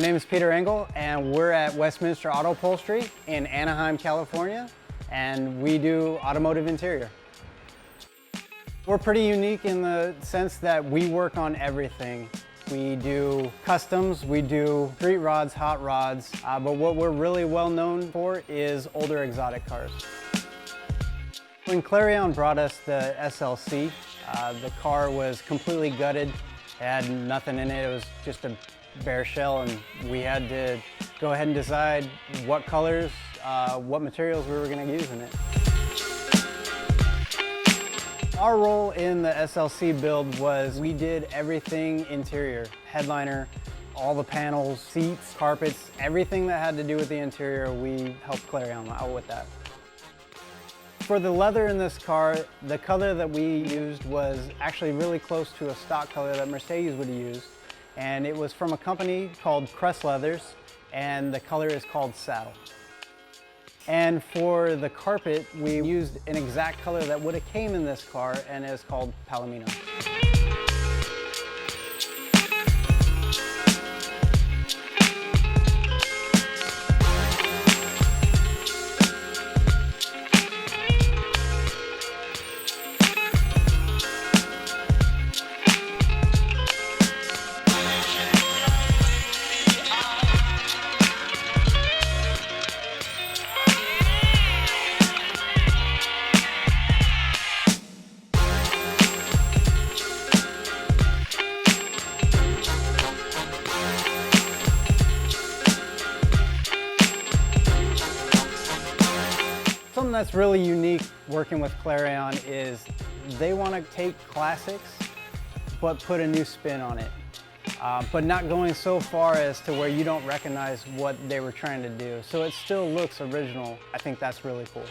My name is Peter Engel, and we're at Westminster Auto Upholstery in Anaheim, California, and we do automotive interior. We're pretty unique in the sense that we work on everything. We do customs, we do street rods, hot rods, but what we're really well known for is older exotic cars. When Clarion brought us the SLC, the car was completely gutted. It had nothing in it. It was just a bare shell, and we had to go ahead and decide what colors, what materials we were going to use in it. Our role in the SLC build was we did everything interior. Headliner, all the panels, seats, carpets, everything that had to do with the interior, we helped Clarion out with that. For the leather in this car, the color that we used was actually really close to a stock color that Mercedes would use. And it was from a company called Crest Leathers, and the color is called Saddle. And for the carpet, we used an exact color that would have came in this car, and it's called Palomino. Something that's really unique working with Clarion is they want to take classics but put a new spin on it, but not going so far as to where you don't recognize what they were trying to do. So it still looks original. I think that's really cool.